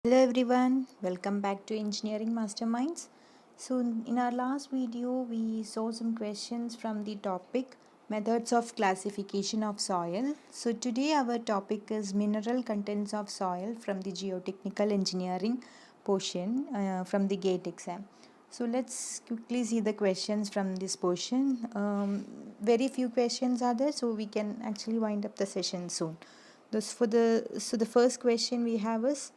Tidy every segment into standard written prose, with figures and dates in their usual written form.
Hello everyone, welcome back to Engineering Masterminds. So, in our last video, we saw some questions from the topic Methods of Classification of Soil. So, today our topic is Mineral Contents of Soil from the Geotechnical Engineering portion from the GATE exam. So, let's quickly see the questions from this portion. Very few questions are there, so we can actually wind up the session soon. The first question we have is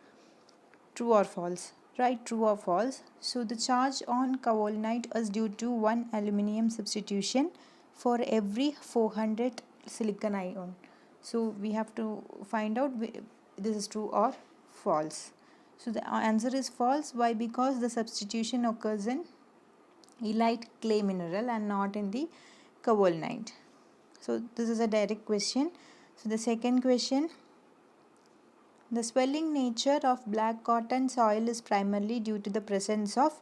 true or false? Right, true or false? So the charge on kaolinite is due to 1 aluminium substitution for every 400 silicon ion. So we have to find out this is true or false. So the answer is false. Why? Because the substitution occurs in elite clay mineral and not in the kaolinite. So this is a direct question. So the second question, the swelling nature of black cotton soil is primarily due to the presence of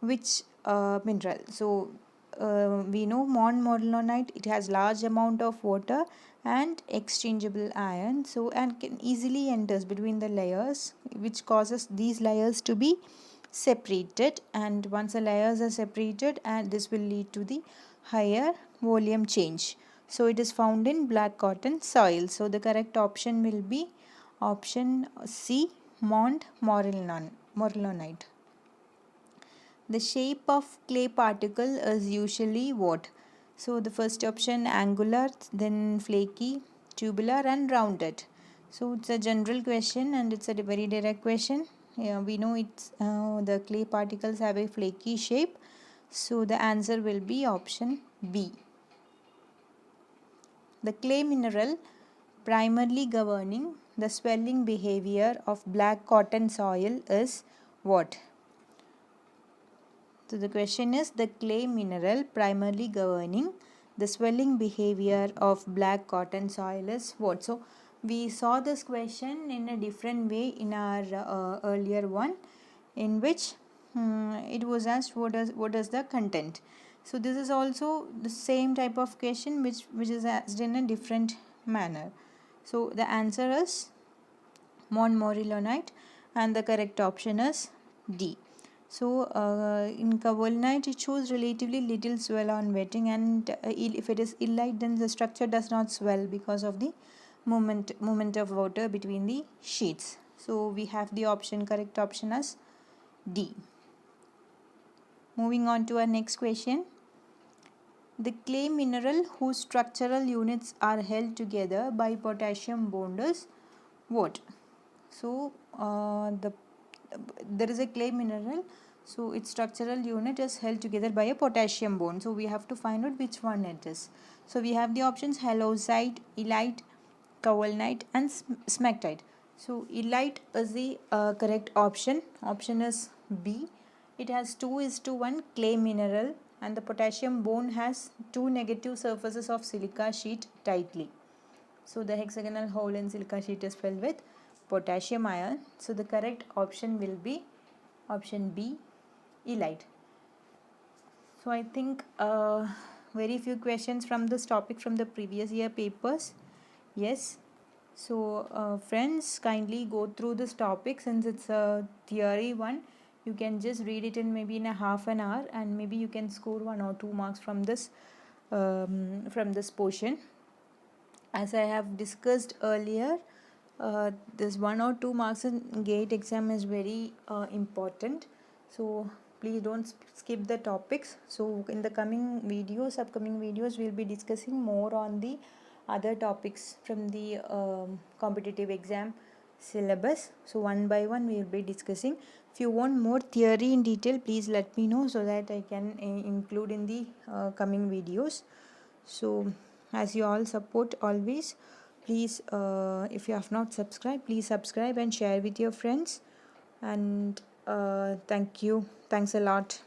which mineral? So we know montmorillonite, it has large amount of water and exchangeable iron, so and can easily enters between the layers, which causes these layers to be separated, and once the layers are separated, and this will lead to the higher volume change. So it is found in black cotton soil. So the correct option will be option C, montmorillonite. The shape of clay particle is usually what? So the first option angular, then flaky, tubular and rounded. So it's a general question and it's a very direct question. Yeah, we know it's the clay particles have a flaky shape. So the answer will be option B. The clay mineral primarily governing the swelling behavior of black cotton soil is what? So the question is the clay mineral primarily governing the swelling behavior of black cotton soil is what? So we saw this question in a different way in our earlier one, in which it was asked what is the content. So this is also the same type of question which is asked in a different manner. So the answer is montmorillonite and the correct option is D. So in kaolinite it shows relatively little swell on wetting, and if it is illite then the structure does not swell because of the movement of water between the sheets. So we have the correct option as D. Moving on to our next question. The clay mineral whose structural units are held together by potassium bond is what? So there is a clay mineral, so its structural unit is held together by a potassium bond. So we have to find out which one it is. So we have the options halloysite, illite, kaolinite and smectite. So illite is the correct option. Option is B. It has 2:1 clay mineral and the potassium bond has two negative surfaces of silica sheet tightly. So the hexagonal hole in silica sheet is filled with potassium ion. So the correct option will be option B, illite. So I think very few questions from this topic from the previous year papers. Yes. So friends, kindly go through this topic since it's a theory one. You can just read it in maybe in a half an hour, and maybe you can score 1 or 2 marks from this portion. As I have discussed earlier, this 1 or 2 marks in GATE exam is very important. So please don't skip the topics. So in the upcoming videos, we'll be discussing more on the other topics from the competitive exam syllabus. So one by one we will be discussing. If you want more theory in detail, please let me know so that I can include in the coming videos. So as you all support always, please if you have not subscribed, please subscribe and share with your friends, and thanks a lot.